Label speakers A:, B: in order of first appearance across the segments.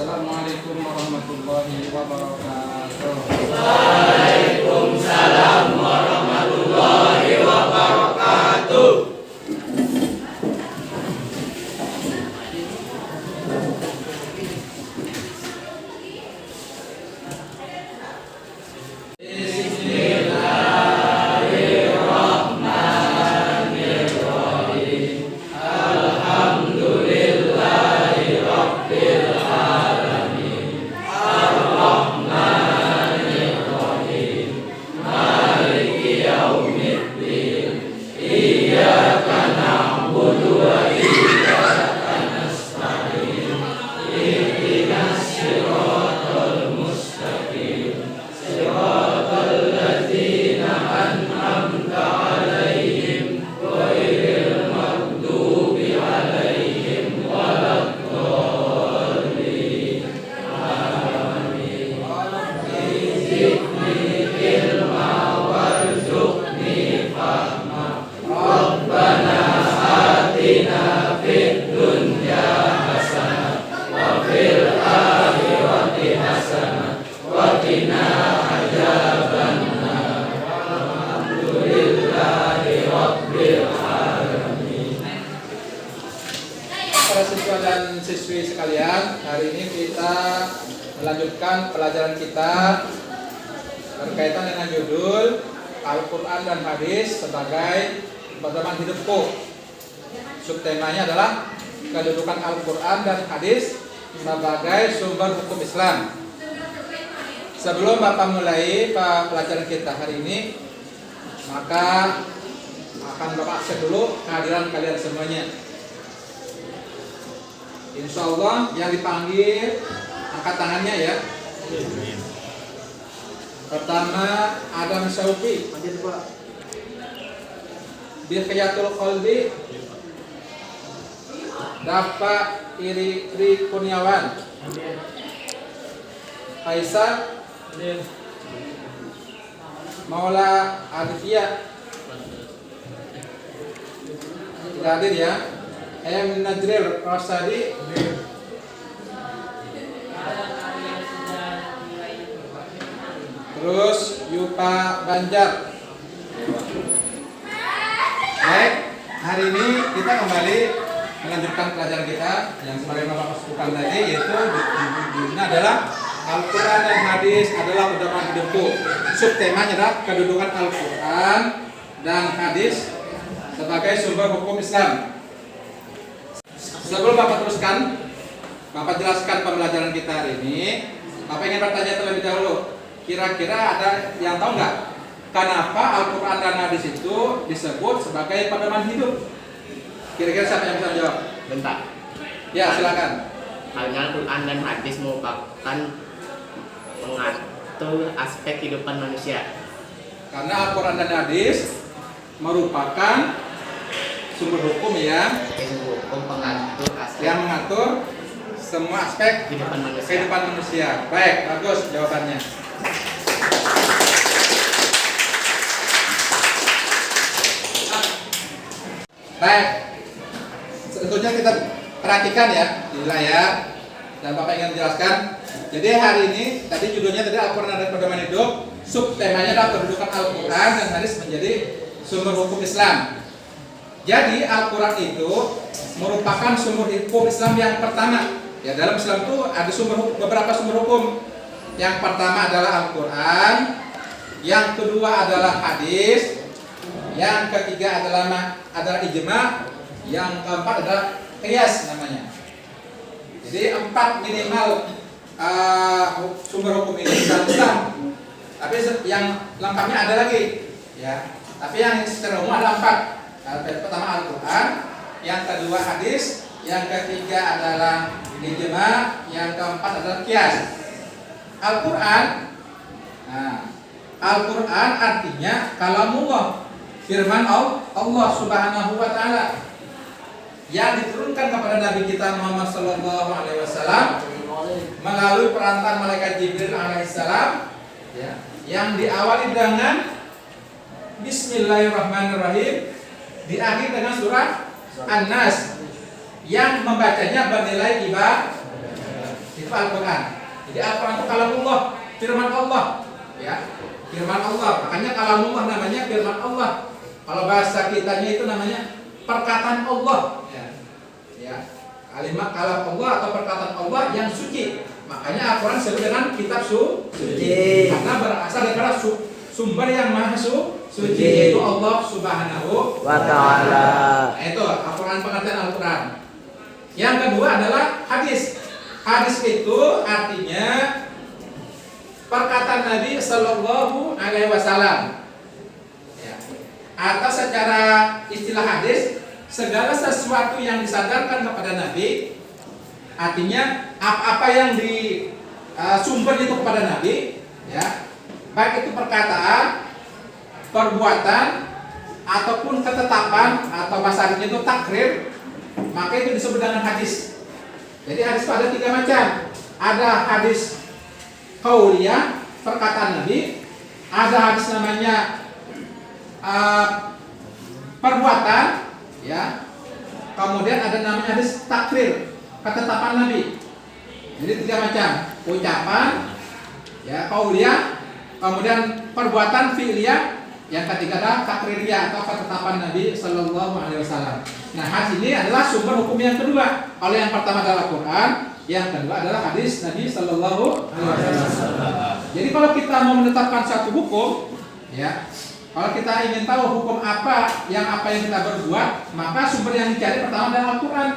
A: Assalamualaikum warahmatullahi wabarakatuh.
B: Waalaikumsalam warahmatullahi wabarakatuh.
A: Para siswa dan siswi sekalian, hari ini kita melanjutkan pelajaran kita berkaitan dengan judul Al-Quran dan Hadis sebagai pedoman hidupku. Subtemanya adalah kedudukan Al-Quran dan Hadis sebagai sumber hukum Islam. Sebelum Bapak mulai pelajaran kita hari ini, maka akan Bapak akses dulu kehadiran kalian semuanya. Insya Allah yang dipanggil angkat tangannya ya. Pertama Adam Syauqi, Biqyatul Qalbi, Dafa Iri Kurniawan, Faisal, Maula Aditya, tidak hadir ya. M. Najril Rosadi, terus Yupa Banjar. Baik, hari ini kita kembali melanjutkan pelajaran kita yang sebagaimana Bapak sebutkan tadi, yaitu judulnya adalah Al-Quran dan Hadis adalah pedoman hidupku. Subtemanya adalah kedudukan Al-Quran dan Hadis sebagai sumber hukum Islam. Sebelum Bapak teruskan, Bapak jelaskan pembelajaran kita hari ini, Bapak ingin bertanya terlebih dahulu. Kira-kira ada yang tahu nggak kenapa Al-Quran dan Hadis itu disebut sebagai pedoman hidup? Kira-kira siapa yang bisa menjawab?
B: Bentar.
A: Ya, silakan.
B: Karena Al-Quran dan Hadis merupakan mengatur aspek kehidupan manusia.
A: Karena Al-Quran dan Hadis merupakan sumber hukum yang mengatur semua aspek kehidupan manusia. Baik, bagus jawabannya. Baik, tentunya kita perhatikan ya di layar dan Bapak ingin menjelaskan. Jadi hari ini tadi judulnya tadi Al-Quran dan pedoman hidup, subtemanya adalah kedudukan Al-Quran dan Hadis menjadi sumber hukum Islam. Jadi Al-Quran itu merupakan sumber hukum Islam yang pertama. Ya, dalam Islam itu ada beberapa sumber hukum. Yang pertama adalah Al-Quran, yang kedua adalah hadis, yang ketiga adalah ijma, yang keempat adalah qiyas namanya. Jadi 4 minimal sumber hukum ini dalam Islam. Tapi yang lengkapnya ada lagi, ya. Tapi yang secara umum ada 4. Pertama Al-Quran, yang kedua hadis, yang ketiga adalah ijma, yang keempat adalah qiyas. Al-Quran, Al-Quran artinya kalamullah, firman Allah Subhanahu wa taala yang diturunkan kepada Nabi kita Muhammad sallallahu alaihi wasallam melalui perantara malaikat Jibril alaihissalam, ya, yang diawali dengan Bismillahirrahmanirrahim, diakhiri dengan surah An-Nas, yang membacanya bernilai ibadah. Itu Itu Al-Quran. Jadi Al-Quran itu kalamullah, firman Allah, ya, firman Allah. Makanya kalamullah namanya firman Allah. Kalau bahasa kitanya itu namanya perkataan Allah, ya. Kalimat kalam Allah atau perkataan Allah yang suci. Makanya Al-Quran disebut dengan kitab suci. Karena berasal dari sumber yang maha suci, yaitu Allah Subhanahu wa Ta'ala. Nah, itu Al-Quran, pengertian Al-Quran. Yang kedua adalah hadis. Hadis itu artinya perkataan Nabi Sallallahu Alaihi Wasallam. Ya. Atau secara istilah hadis, segala sesuatu yang disandarkan kepada Nabi, artinya apa yang sumber itu kepada Nabi, ya, baik itu perkataan, perbuatan, ataupun ketetapan atau bahasanya itu takrir, maka itu disebut dengan hadis. Jadi hadis itu ada 3 macam. Ada hadis qauliyah, perkataan Nabi. Ada hadis namanya perbuatan, ya. Kemudian ada namanya hadis takrir, ketetapan Nabi. Jadi 3 macam. Ucapan, ya, qauliyah, kemudian perbuatan fi'liyah, yang ketiga adalah takririyah atau ketetapan Nabi Sallallahu Alaihi Wasallam. Nah, hadis ini adalah sumber hukum yang kedua. Kalau yang pertama adalah Al-Quran, yang kedua adalah hadis Nabi Sallallahu Alaihi Wasallam. Jadi kalau kita mau menetapkan satu hukum, ya, kalau kita ingin tahu hukum apa yang kita berbuat, maka sumber yang dicari pertama adalah Al-Quran.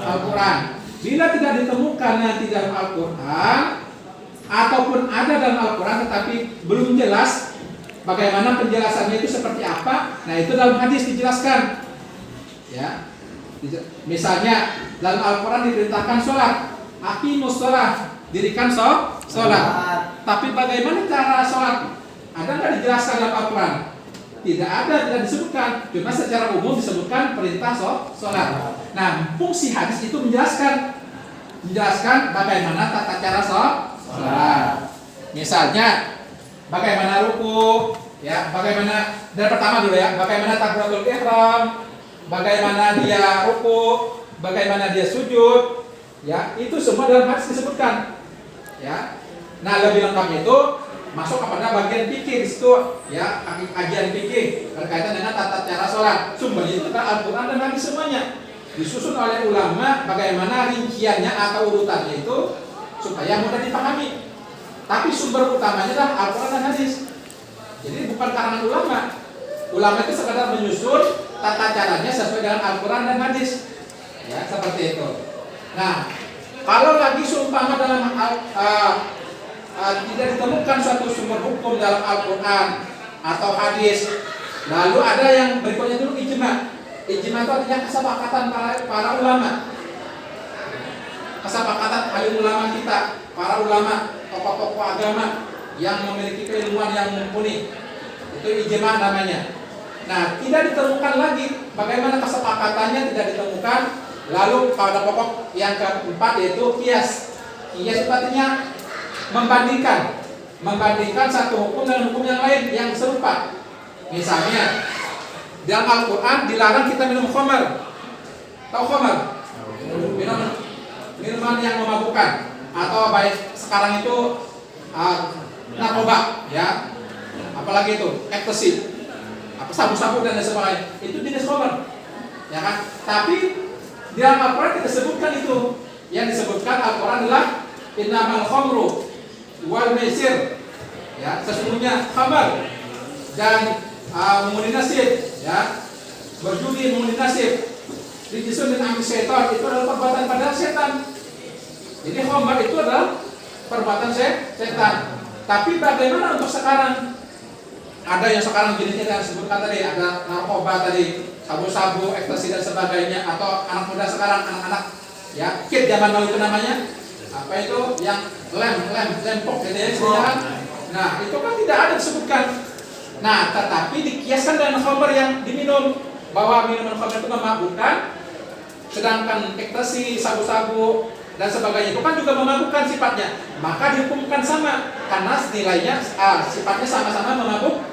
A: Al-Quran. Bila tidak ditemukan nanti dalam Al-Quran, ataupun ada dalam Al-Quran tetapi belum jelas bagaimana penjelasannya itu seperti apa, nah itu dalam hadis dijelaskan, ya. Misalnya dalam Al-Quran diperintahkan sholat, aqimus sholat, dirikan sholat. Tapi bagaimana cara sholat? Ada nggak dijelaskan dalam Al-Quran? Tidak ada, tidak disebutkan. Cuma secara umum disebutkan perintah sholat. Nah, fungsi hadis itu menjelaskan bagaimana tata cara sholat. Misalnya bagaimana ruku, ya, bagaimana, dan pertama dulu ya, bagaimana takbiratul ihram, bagaimana dia ruku, bagaimana dia sujud, ya, itu semua dalam hadis disebutkan, ya. Nah, lebih lengkapnya itu masuk kepada bagian fikih itu, ya, kajian fikih berkaitan dengan tata cara sholat. Sumbernya itu kan Al-Quran dan hadis semuanya, disusun oleh ulama bagaimana rinciannya atau urutannya itu supaya mudah dipahami. Tapi sumber utamanya adalah Al-Quran dan hadis. Jadi bukan karangan ulama. Ulama itu sekadar menyusun tata caranya sesuai dengan Al-Quran dan hadis. Ya, seperti itu. Nah, kalau lagi seumpama dalam tidak ditemukan suatu sumber hukum dalam Al-Quran atau hadis, lalu ada yang berikutnya dulu ijma. Ijma itu artinya kesepakatan para ulama. Kesepakatan alim ulama kita, para ulama, tokoh-tokoh agama yang memiliki keilmuan yang mumpuni, itu ijma namanya. Nah, tidak ditemukan lagi bagaimana kesepakatannya, tidak ditemukan. Lalu pada pokok yang keempat yaitu kias. Kias itu artinya membandingkan satu hukum dengan hukum yang lain yang serupa. Misalnya dalam Al-Quran dilarang kita minum khamar. Tahu khamar? Minuman yang memabukkan, atau baik sekarang itu narkoba, ya, apalagi itu ekstasi, sabu-sabu dan lain sebagainya, itu jenis khamar, ya kan? Tapi di dalam Al-Quran kita sebutkan itu, yang disebutkan Al-Quran adalah innamal khamru wal maisir, ya, sesungguhnya khamar dan mengundi nasib, ya, berjudi, mengundi nasib, rijsun min amali syaitan, itu adalah perbuatan pada setan. Jadi khamar itu adalah perbuatan setan. Tapi bagaimana untuk sekarang? Ada yang sekarang jenisnya yang disebutkan tadi, ada narkoba tadi, sabu-sabu, ekstasi dan sebagainya, atau anak muda sekarang, anak-anak, ya, kid zaman now itu namanya, apa itu yang lempok gitu ya, istilahnya. Nah, itu kan tidak ada disebutkan. Nah, tetapi dikiaskan dengan khamar yang diminum, bahwa minuman khamar itu memabukkan, sedangkan ekstasi, sabu-sabu dan sebagainya itu kan juga memabukkan sifatnya, maka dihukumkan sama karena nilainya sifatnya sama-sama memabuk.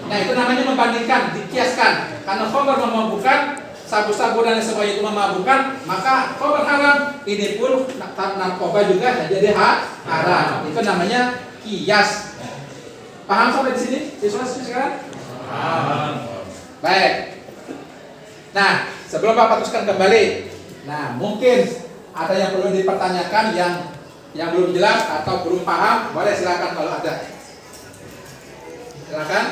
A: Nah, itu namanya membandingkan, dikiaskan. Karena khamar memabukkan, sabu-sabu dan semuanya itu memabukkan, maka kau berharap ini pun narkoba juga jadi haram. Itu namanya kias. Paham sampai di sini? Siswa sekarang? Paham. Baik. Nah, sebelum Bapak teruskan kembali, nah mungkin ada yang perlu dipertanyakan yang belum jelas atau belum paham, boleh silakan kalau ada. Silakan.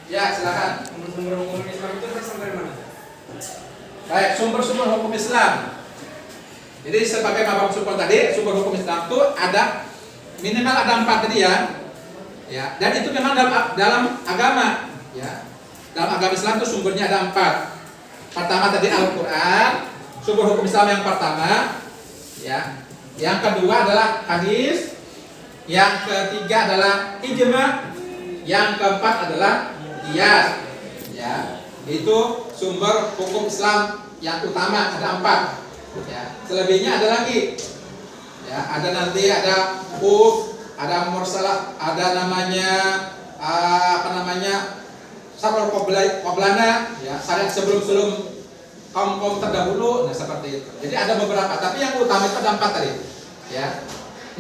A: Ya, silakan.
C: Sumber hukum Islam itu berasal dari mana?
A: Baik, sumber-sumber hukum Islam. Jadi sebagai Bapak Supon tadi, sumber hukum Islam itu ada minimal ada 4 tadi ya. Ya, dan itu memang dalam agama, ya. Dalam agama Islam itu sumbernya ada 4. Pertama tadi Al-Qur'an, sumber hukum Islam yang pertama, ya. Yang kedua adalah hadis, yang ketiga adalah ijma, yang keempat adalah qiyas. Ya, itu sumber hukum Islam yang utama ada 4. Ya, selebihnya ada lagi. Ya, ada nanti ada ada mursalah, ada namanya syarul qoblana, ya, syariat sebelum kaum terdahulu, nah seperti itu. Jadi ada beberapa, tapi yang utama itu ada 4 tadi. Ya.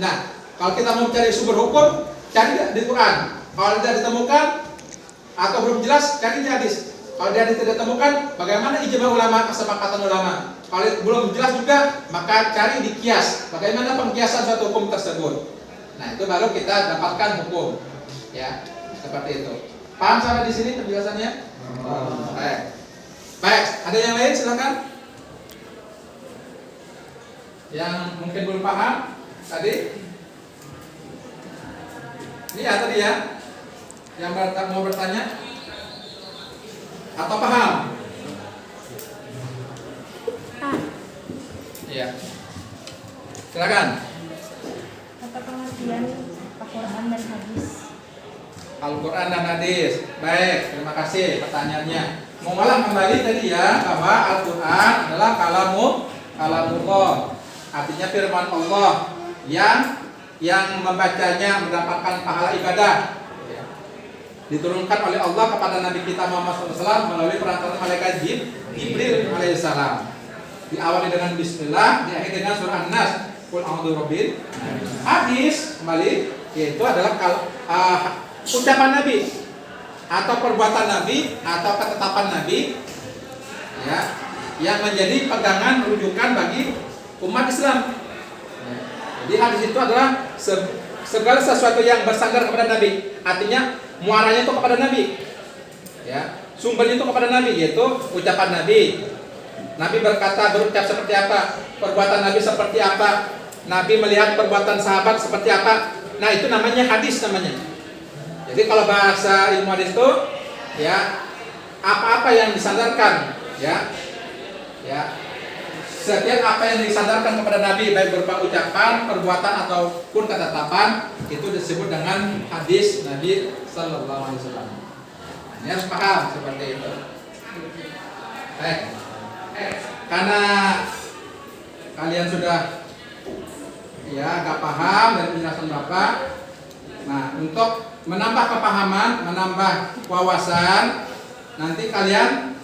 A: Nah, kalau kita mau cari sumber hukum, cari di Quran. Kalau tidak ditemukan atau belum jelas, cari di hadis. Kalau di hadis tidak ditemukan, bagaimana ijma ulama, kesepakatan ulama? Kalau belum jelas juga, maka cari di qiyas. Bagaimana pengkiasan suatu hukum tersebut? Nah, itu baru kita dapatkan hukum. Ya, seperti itu. Paham sampai di sini penjelasannya? Baik. Baik, ada yang lain silakan. Yang mungkin belum paham tadi? Ini ya tadi ya. Yang mau bertanya atau paham? Iya. Silakan.
D: Apa pengertian Al-Quran dan hadis?
A: Al-Quran dan hadis. Baik, terima kasih pertanyaannya. Mengulang kembali tadi ya, bahwa Al-Quran adalah kalamullah. Artinya firman Allah yang membacanya mendapatkan pahala ibadah. Diturunkan oleh Allah kepada Nabi kita Muhammad SAW melalui perantara malaikat Jibril alaihissalam. Diawali dengan Bismillah, diakhiri dengan surah An-Nas. Qul a'udzu birabbil hadis kembali, yaitu adalah ucapan Nabi atau perbuatan Nabi atau ketetapan Nabi, ya, yang menjadi pegangan rujukan bagi umat Islam. Jadi hadis itu adalah segala sesuatu yang bersandar kepada Nabi, artinya muaranya itu kepada Nabi, ya, sumbernya itu kepada Nabi, yaitu ucapan Nabi. Nabi berucap seperti apa, perbuatan Nabi seperti apa, Nabi melihat perbuatan sahabat seperti apa. Nah, itu namanya hadis namanya. Jadi kalau bahasa ilmu hadis itu, ya, apa-apa yang disandarkan, ya, setiap apa yang disandarkan kepada Nabi, baik berupa ucapan, perbuatan ataupun ketetapan, itu disebut dengan hadis Nabi Sallallahu Alaihi Wasallam. Ini harus paham seperti itu. Karena kalian sudah agak paham dari penjelasan Bapak. Nah, untuk menambah kepahaman, menambah wawasan, nanti kalian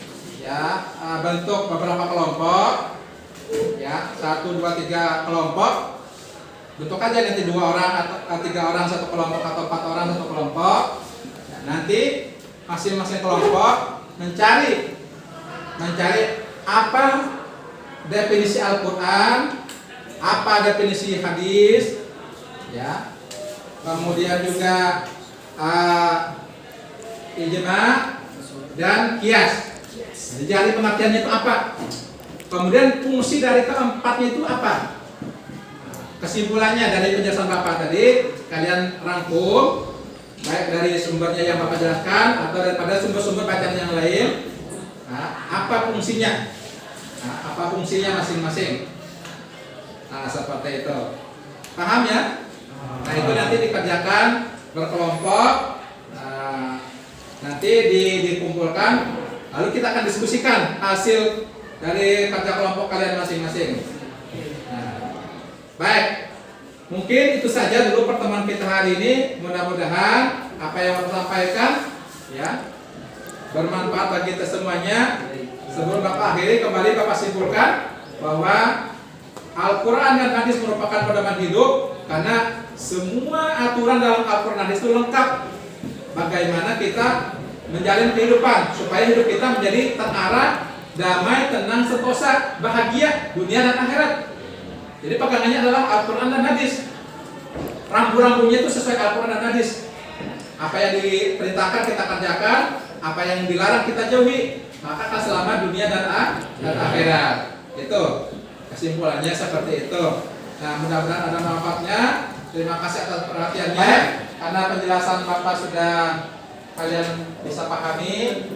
A: bentuk beberapa kelompok, 1, 2, 3 kelompok. Bentuk aja nanti 2 orang atau 3 orang satu kelompok atau 4 orang satu kelompok. Nanti masing-masing kelompok mencari apa definisi Al-Quran, apa definisi hadis, ya. Kemudian juga ijma dan qiyas. Jadi pengertiannya itu apa? Kemudian fungsi dari keempatnya itu apa? Kesimpulannya dari penjelasan Bapak tadi, kalian rangkum baik dari sumbernya yang Bapak jelaskan atau daripada sumber-sumber bacaan yang lain. Apa fungsinya? Apa fungsinya masing-masing? Nah, seperti itu. Paham ya? Nah, itu nanti dikerjakan berkelompok. Nanti dikumpulkan, lalu kita akan diskusikan hasil dari kerja kelompok kalian masing-masing. Baik, mungkin itu saja dulu pertemuan kita hari ini. Mudah-mudahan apa yang saya sampaikan bermanfaat bagi kita semuanya. Sebelum Bapak akhiri, kembali Bapak simpulkan bahwa Al-Quran dan hadis merupakan pedoman hidup karena semua aturan dalam Al-Quran dan hadis itu lengkap bagaimana kita menjalin kehidupan supaya hidup kita menjadi terarah, damai, tenang, sentosa, bahagia dunia dan akhirat. Jadi pegangannya adalah Al-Quran dan hadis. Rambu-rambunya itu sesuai Al-Quran dan hadis. Apa yang diperintahkan kita kerjakan, apa yang dilarang kita jauhi, maka akan selamat dunia dan akhirat. Itu kesimpulannya seperti itu. Nah, mudah-mudahan ada manfaatnya. Terima kasih atas perhatiannya. Karena penjelasan Bapak sudah kalian bisa pahami,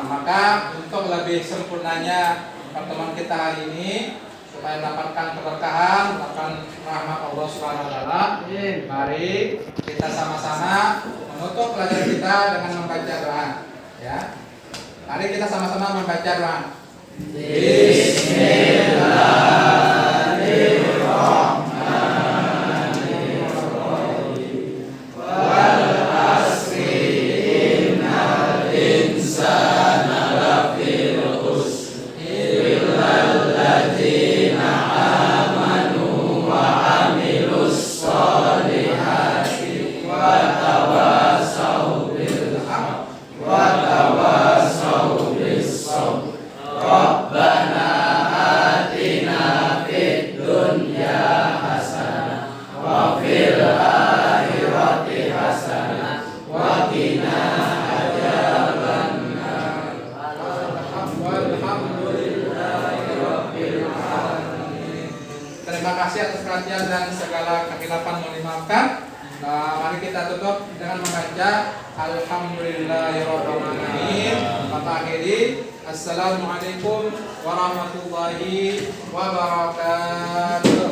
A: maka untuk lebih sempurnanya pertemuan kita hari ini, supaya mendapatkan keberkahan, mendapatkan rahmat Allah Subhanahu wa taala, mari kita sama-sama menutup pelajaran kita dengan membaca doa, ya. Mari kita sama-sama membaca doa. Terima kasih atas perhatian dan segala kehilapan mohon dimaafkan. Mari kita tutup dengan membaca Alhamdulillahirrahmanirrahim. Bapak akhiri, Assalamualaikum warahmatullahi wabarakatuh.